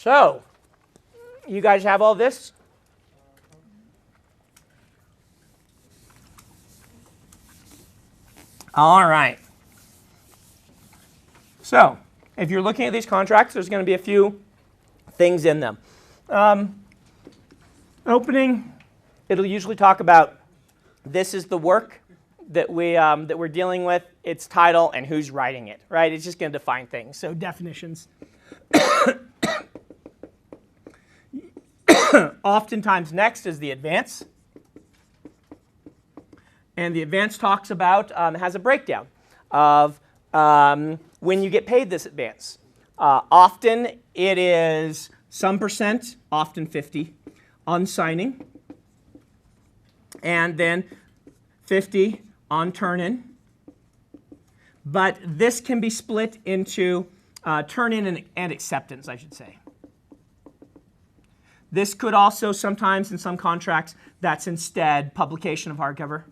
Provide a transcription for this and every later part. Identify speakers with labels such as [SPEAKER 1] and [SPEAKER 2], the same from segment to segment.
[SPEAKER 1] So, you guys have all this? All right. So, if you're looking at these contracts, there's going to be a few things in them. Opening, it'll usually talk about this is the work that we're dealing with, its title, and who's writing it, right? It's just going to define things. So definitions. Oftentimes next is the advance. And the advance talks about, has a breakdown of when you get paid this advance. Often it is some percent, often 50, on signing. And then 50 on turn-in. But this can be split into turn-in and acceptance, I should say. This could also sometimes, in some contracts, that's instead publication of hardcover.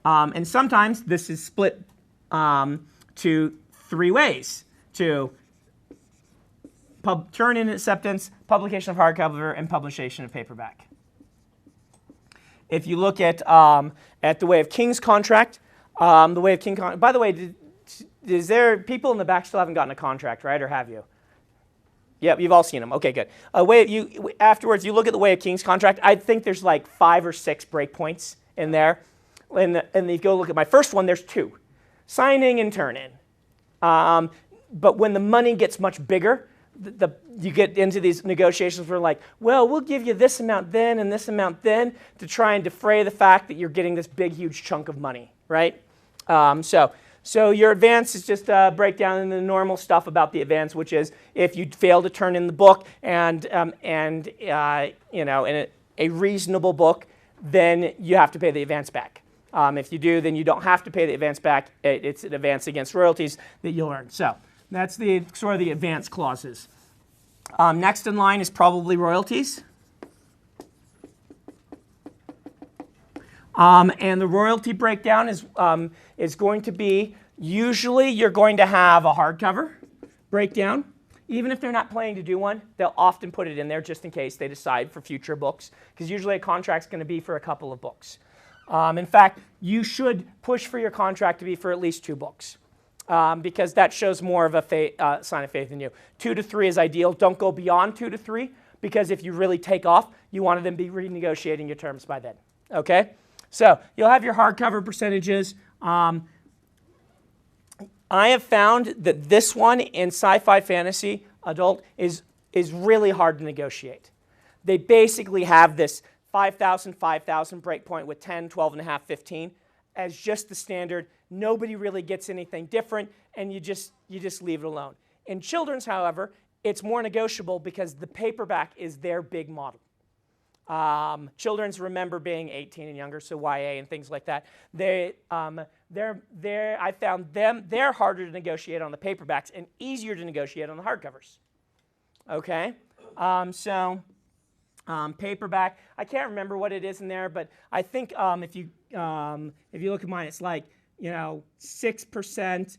[SPEAKER 1] And sometimes this is split to three ways, to turn-in acceptance, publication of hardcover, and publication of paperback. If you look at the Way of Kings contract, the Way of King by the way, is there people in the back still haven't gotten a contract, right, or have you? Yep, you've all seen them. Okay, good. Afterwards, you look at the Way of Kings contract. I think there's like 5 or 6 breakpoints in there. And if you go look at my first one, there's 2. Signing and turn-in. But when the money gets much bigger, you get into these negotiations where like, well, we'll give you this amount then and this amount then to try and defray the fact that you're getting this big, huge chunk of money, right? So your advance is just a breakdown in the normal stuff about the advance, which is if you fail to turn in the book and in a reasonable book, then you have to pay the advance back. If you do, then you don't have to pay the advance back. It's an advance against royalties that you'll earn. So that's the sort of the advance clauses. Next in line is probably royalties. And the royalty breakdown is going to be, usually you're going to have a hardcover breakdown. Even if they're not planning to do one, they'll often put it in there just in case they decide for future books, because usually a contract's going to be for a couple of books. In fact, you should push for your contract to be for at least 2 books, because that shows more of a sign of faith in you. 2 to 3 is ideal. Don't go beyond 2 to 3, because if you really take off, you want to then be renegotiating your terms by then. Okay? So you'll have your hardcover percentages. I have found that this one in sci-fi fantasy adult is really hard to negotiate. They basically have this 5,000, 5,000 breakpoint with 10, 12 and a half, 15 as just the standard. Nobody really gets anything different, and you just leave it alone. In children's, however, it's more negotiable because the paperback is their big model. Children's, remember, being 18 and younger, so YA and things like that. I found they're harder to negotiate on the paperbacks and easier to negotiate on the hardcovers. Okay, paperback. I can't remember what it is in there, but I think if you look at mine, it's like 6%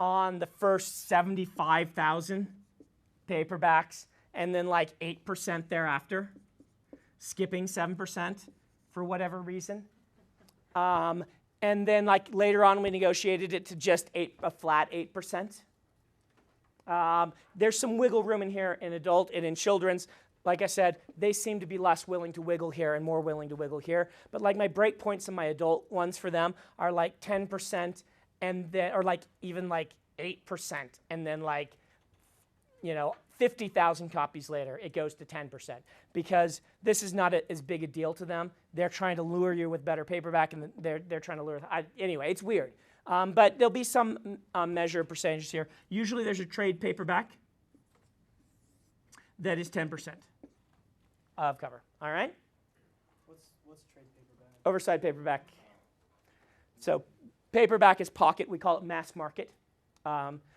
[SPEAKER 1] on the first 75,000 paperbacks. And then like 8% thereafter, skipping 7% for whatever reason. And then like later on we negotiated it to just a flat 8%. There's some wiggle room in here in adult and in children's. Like I said, they seem to be less willing to wiggle here and more willing to wiggle here. But like my break points in my adult ones for them are like 10% and then, or like even like 8%, and then like 50,000 copies later, it goes to 10%, because this is not as big a deal to them. They're trying to lure you with better paperback, and they're trying to lure. Anyway, it's weird. But there'll be some measure of percentages here. Usually there's a trade paperback that is 10% of cover. All right?
[SPEAKER 2] What's trade paperback?
[SPEAKER 1] Oversized paperback. So paperback is pocket. We call it mass market.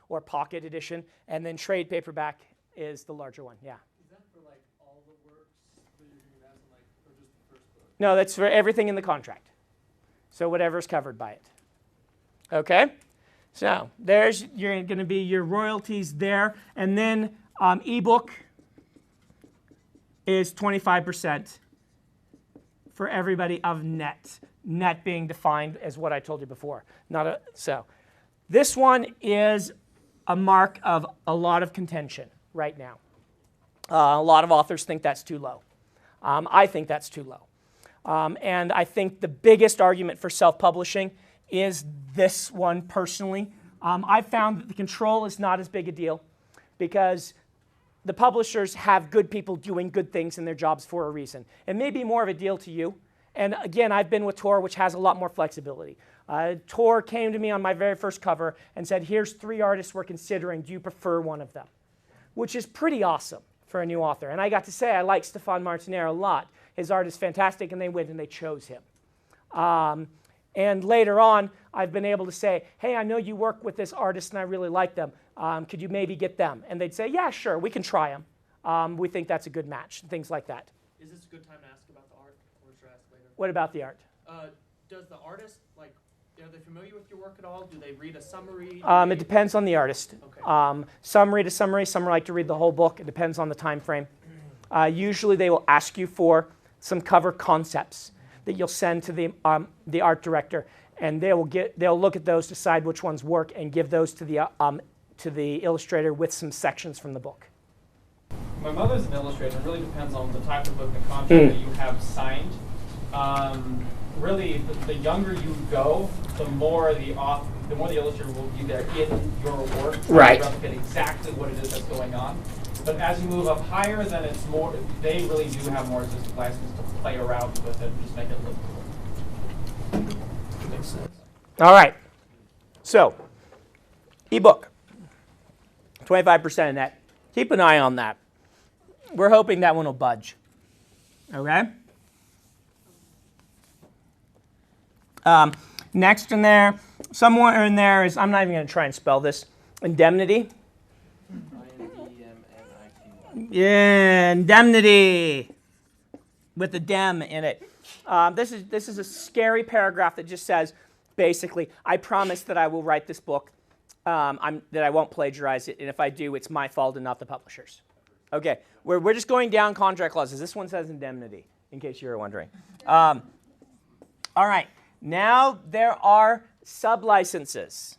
[SPEAKER 1] Or pocket edition, and then trade paperback is the larger one. Yeah.
[SPEAKER 2] Is that for like all the works that you're going to ask, or just the first book?
[SPEAKER 1] No, that's for everything in the contract. So whatever's covered by it. Okay. So there's you're going to be your royalties there, and then ebook is 25% for everybody of net. Net being defined as what I told you before. So this one is a mark of a lot of contention right now. A lot of authors think that's too low. I think that's too low. And I think the biggest argument for self-publishing is this one personally. I found that the control is not as big a deal because the publishers have good people doing good things in their jobs for a reason. It may be more of a deal to you. And again, I've been with Tor, which has a lot more flexibility. Tor came to me on my very first cover and said, here's 3 artists we're considering. Do you prefer one of them? Which is pretty awesome for a new author. And I got to say I like Stefan Martiner a lot. His art is fantastic, and they went and they chose him. And later on, I've been able to say, hey, I know you work with this artist, and I really like them. Could you maybe get them? And they'd say, yeah, sure, we can try them. We think that's a good match, and things like that.
[SPEAKER 2] Is this a good time to ask about the art, or should I ask later?
[SPEAKER 1] What about the art?
[SPEAKER 2] Does the artist, like, are they familiar with your work at all? Do they read a summary?
[SPEAKER 1] It depends on the artist.
[SPEAKER 2] Okay.
[SPEAKER 1] Some read a summary, some like to read the whole book. It depends on the time frame. Usually they will ask you for some cover concepts that you'll send to the art director, and they'll look at those, decide which ones work, and give those to the illustrator with some sections from the book.
[SPEAKER 3] My mother's an illustrator. It really depends on the type of book and contract that you have signed. Really, the younger you go, the more the illustrator will be there in your work,
[SPEAKER 1] Right.
[SPEAKER 3] to replicate exactly what it is that's going on. But as you move up higher, then it's more. They really do have more just license to play around with it, just make it look cool. Makes sense.
[SPEAKER 1] All right. So, ebook, 25% of net. Keep an eye on that. We're hoping that one will budge. Okay? Next in there, somewhere in there is, I'm not even going to try and spell this, indemnity.
[SPEAKER 2] INDMNITY.
[SPEAKER 1] Yeah, indemnity with a dem in it. This is a scary paragraph that just says, basically, I promise that I will write this book, that I won't plagiarize it, and if I do, it's my fault and not the publisher's. Okay, we're just going down contract clauses. This one says indemnity, in case you were wondering. All right, now there are sublicenses.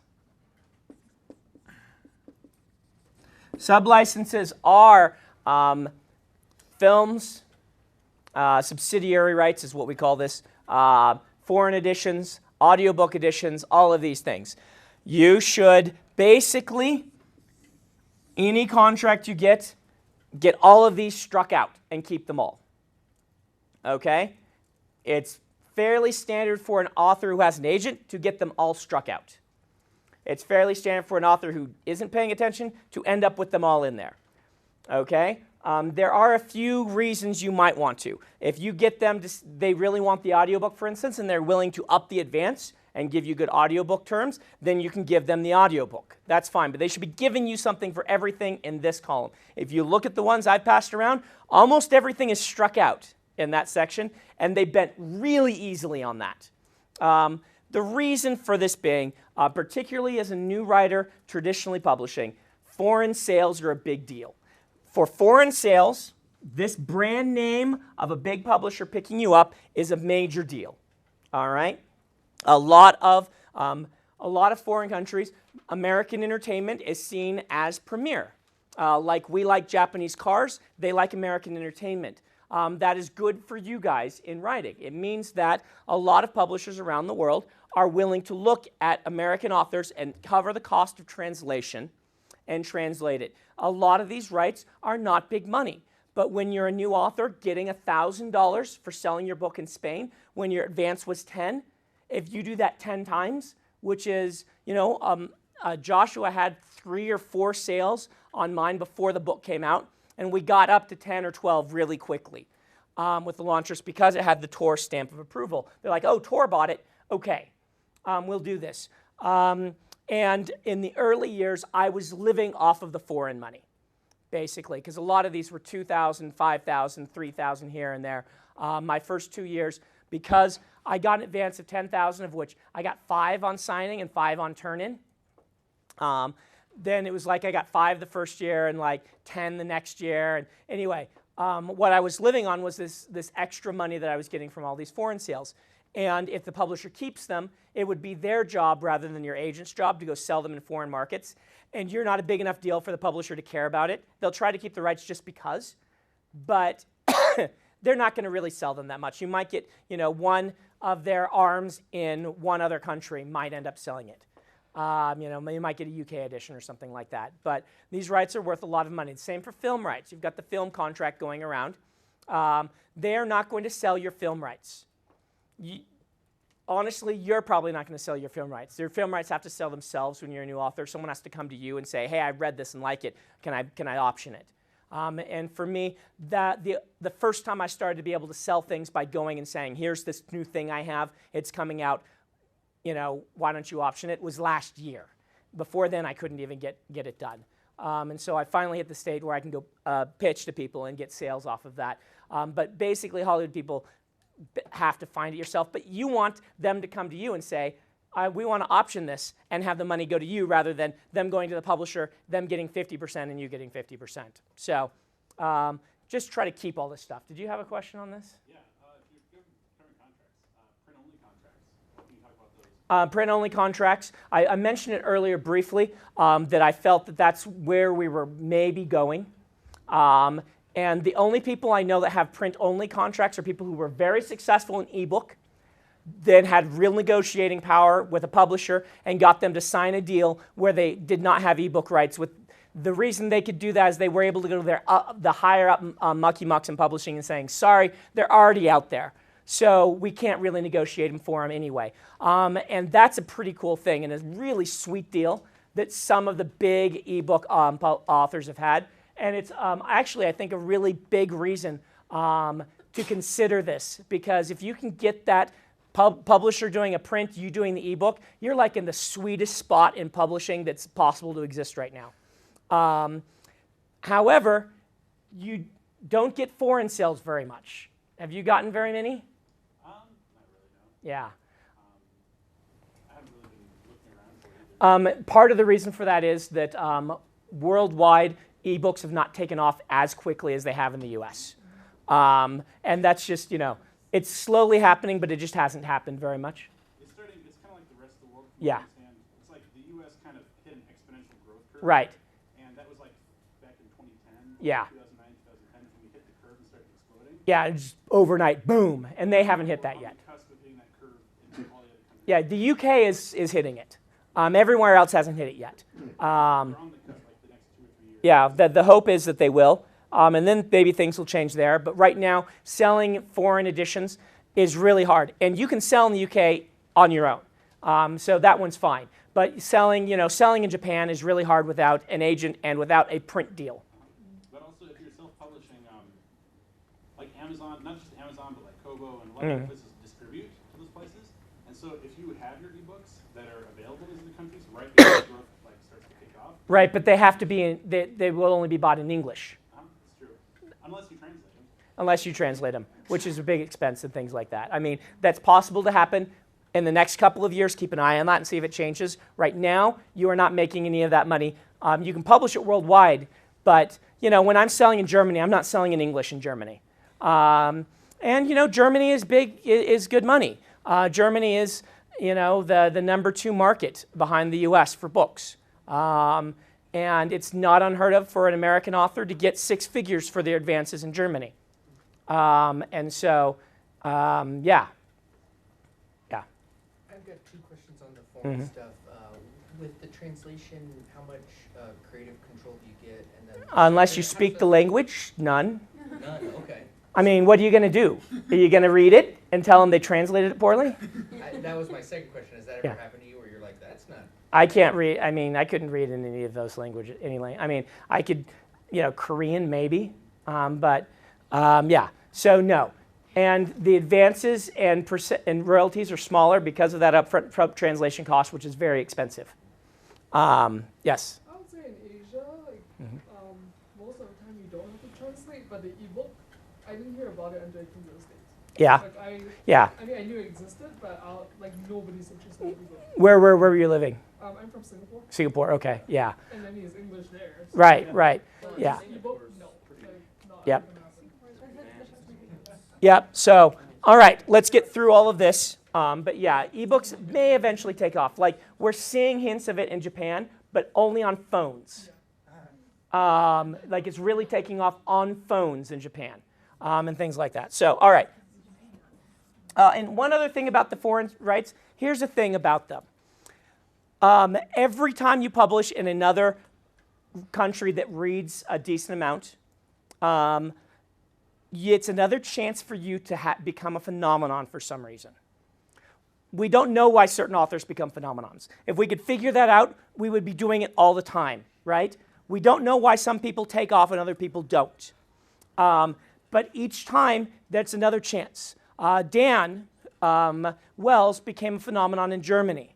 [SPEAKER 1] Sublicenses are films, subsidiary rights is what we call this, foreign editions, audiobook editions, all of these things. You should basically, any contract you get all of these struck out and keep them all. Okay? It's fairly standard for an author who has an agent to get them all struck out. It's fairly standard for an author who isn't paying attention to end up with them all in there. Okay? There are a few reasons you might want to. If you get them, they really want the audiobook, for instance, and they're willing to up the advance and give you good audiobook terms, then you can give them the audiobook. That's fine, but they should be giving you something for everything in this column. If you look at the ones I've passed around, almost everything is struck out in that section, and they bent really easily on that. The reason for this being, particularly as a new writer traditionally publishing, foreign sales are a big deal. For foreign sales, this brand name of a big publisher picking you up is a major deal. All right? A lot of foreign countries, American entertainment is seen as premier. Like we like Japanese cars, they like American entertainment. That is good for you guys in writing. It means that a lot of publishers around the world are willing to look at American authors and cover the cost of translation and translate it. A lot of these rights are not big money. But when you're a new author getting $1,000 for selling your book in Spain, when your advance was 10, if you do that 10 times, which is, Joshua had 3 or 4 sales on mine before the book came out, and we got up to 10 or 12 really quickly with the launchers because it had the Tor stamp of approval. They're like, oh, Tor bought it. Okay, we'll do this. And in the early years, I was living off of the foreign money, basically, because a lot of these were $2,000, $5,000, $3,000 here and there. My first 2 years, because I got an advance of $10,000, of which I got 5 on signing and 5 on turn-in. Then it was like I got 5 the first year and like 10 the next year. And anyway, what I was living on was this extra money that I was getting from all these foreign sales. And if the publisher keeps them, it would be their job rather than your agent's job to go sell them in foreign markets. And you're not a big enough deal for the publisher to care about it. They'll try to keep the rights just because, but they're not going to really sell them that much. You might get, one of their arms in one other country might end up selling it. You might get a UK edition or something like that. But these rights are worth a lot of money. The same for film rights. You've got the film contract going around. They're not going to sell your film rights. Honestly, you're probably not going to sell your film rights. Your film rights have to sell themselves when you're a new author. Someone has to come to you and say, hey, I read this and like it. Can I option it? And for me, the first time I started to be able to sell things by going and saying, here's this new thing I have. It's coming out. Why don't you option it, was last year. Before then, I couldn't even get it done. And so I finally hit the state where I can go pitch to people and get sales off of that. But basically, Hollywood people have to find it yourself. But you want them to come to you and say, we want to option this and have the money go to you rather than them going to the publisher, them getting 50% and you getting 50%. So just try to keep all this stuff. Did you have a question on this?
[SPEAKER 4] Yeah, if you're given current contracts, print-only contracts, can you talk about those?
[SPEAKER 1] Print-only contracts. I mentioned it earlier briefly that I felt that that's where we were maybe going. And the only people I know that have print-only contracts are people who were very successful in ebook, then had real negotiating power with a publisher and got them to sign a deal where they did not have ebook rights. The reason they could do that is they were able to go to the higher up mucky mucks in publishing and saying, sorry, they're already out there. So we can't really negotiate them for them anyway. And that's a pretty cool thing and a really sweet deal that some of the big ebook authors have had. And it's actually, I think, a really big reason to consider this, because if you can get that publisher doing a print, you doing the ebook, you're like in the sweetest spot in publishing that's possible to exist right now. However, you don't get foreign sales very much. Have you gotten very many?
[SPEAKER 4] Not really, no.
[SPEAKER 1] Yeah.
[SPEAKER 4] I haven't really been looking around for it either.
[SPEAKER 1] Part of the reason for that is that worldwide, ebooks have not taken off as quickly as they have in the US. And that's just, it's slowly happening, but it just hasn't happened very much.
[SPEAKER 4] It's kind of like the rest of the world.
[SPEAKER 1] Yeah.
[SPEAKER 4] It's like the US kind of hit an exponential growth curve.
[SPEAKER 1] Right.
[SPEAKER 4] And that was like back in 2010,
[SPEAKER 1] Yeah.
[SPEAKER 4] 2009, 2010, when we hit the curve and started exploding.
[SPEAKER 1] Yeah, it's overnight, boom, and they haven't hit that yet.
[SPEAKER 4] On the cusp of hitting that curve in all the other countries.
[SPEAKER 1] Yeah, the UK is hitting it. Everywhere else hasn't hit it yet.
[SPEAKER 4] We're on the cusp like the next 2 or 3 years.
[SPEAKER 1] Yeah, the hope is that they will, and then maybe things will change there. But right now, selling foreign editions is really hard, and you can sell in the UK on your own, so that one's fine. But selling in Japan is really hard without an agent and without a print deal.
[SPEAKER 4] But also, if you're self-publishing, like Amazon, not just Amazon, but like Kobo and a lot of other places distribute to those places. And so, if you have your ebooks that are available in the countries, right before the growth starts to kick off.
[SPEAKER 1] Right, but they have to be they will only be bought in English.
[SPEAKER 4] That's true, unless you translate them.
[SPEAKER 1] Unless you translate them, which is a big expense and things like that. I mean, that's possible to happen in the next couple of years. Keep an eye on that and see if it changes. Right now, you are not making any of that money. You can publish it worldwide, but when I'm selling in Germany, I'm not selling in English in Germany. And Germany is good money. Germany is the number 2 market behind the U.S. for books. And it's not unheard of for an American author to get 6 figures for their advances in Germany. And so, yeah.
[SPEAKER 5] I've got 2 questions on the foreign stuff. With the translation, how much creative control do you get? And then
[SPEAKER 1] Unless you speak the language, none.
[SPEAKER 5] None. Okay.
[SPEAKER 1] I mean, what are you going to do? Are you going to read it and tell them they translated it poorly?
[SPEAKER 5] That was my second question. Has that ever happened to you where you're like, that's not...
[SPEAKER 1] I can't read. I mean, I couldn't read in any of those languages. I mean, I could, Korean maybe, but yeah. So no. And the advances and royalties are smaller because of that upfront translation cost, which is very expensive. Yes.
[SPEAKER 2] I would say in Asia, most of the time you don't have to translate, but the ebook, I didn't hear about it until I came to the States.
[SPEAKER 1] Yeah.
[SPEAKER 2] Like
[SPEAKER 1] Yeah.
[SPEAKER 2] I mean, I knew it existed, but like nobody's interested in ebook.
[SPEAKER 1] Where were you living?
[SPEAKER 2] I'm from Singapore,
[SPEAKER 1] Singapore. Okay. Yeah.
[SPEAKER 2] and then he's English there. So
[SPEAKER 1] Right. Right.
[SPEAKER 2] but
[SPEAKER 1] Yeah.
[SPEAKER 2] ebook, no. Like, not
[SPEAKER 1] Yep.
[SPEAKER 2] gonna happen.
[SPEAKER 1] Yep. So, all right, let's get through all of this. But yeah, ebooks may eventually take off. Like we're seeing hints of it in Japan, but only on phones. Like it's really taking off on phones in Japan, and things like that. So, all right. And one other thing about the foreign rights, here's the thing about them. Every time you publish in another country that reads a decent amount, it's another chance for you to become a phenomenon for some reason. We don't know why certain authors become phenomenons. If we could figure that out, we would be doing it all the time, right? We don't know why some people take off and other people don't. But each time, that's another chance. Dan Wells became a phenomenon in Germany.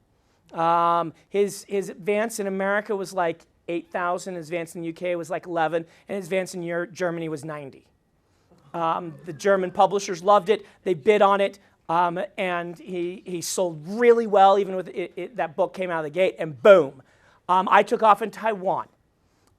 [SPEAKER 1] His advance in America was like 8,000, his advance in the UK was like 11, and his advance in Germany was 90. The German publishers loved it, they bid on it, and he sold really well, even with that book came out of the gate, and boom. I took off in Taiwan.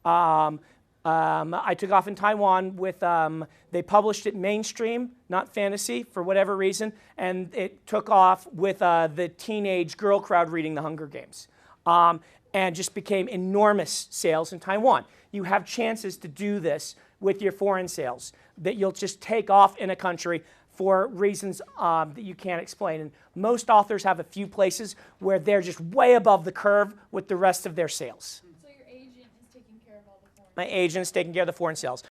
[SPEAKER 1] I took off in Taiwan with, they published it mainstream, not fantasy, for whatever reason, and it took off with the teenage girl crowd reading The Hunger Games, and just became enormous sales in Taiwan. You have chances to do this with your foreign sales, that you'll just take off in a country for reasons that you can't explain. And most authors have a few places where they're just way above the curve with the rest of their sales.
[SPEAKER 6] So your agent is taking care of all the foreign.
[SPEAKER 1] My agent's taking care of the foreign sales.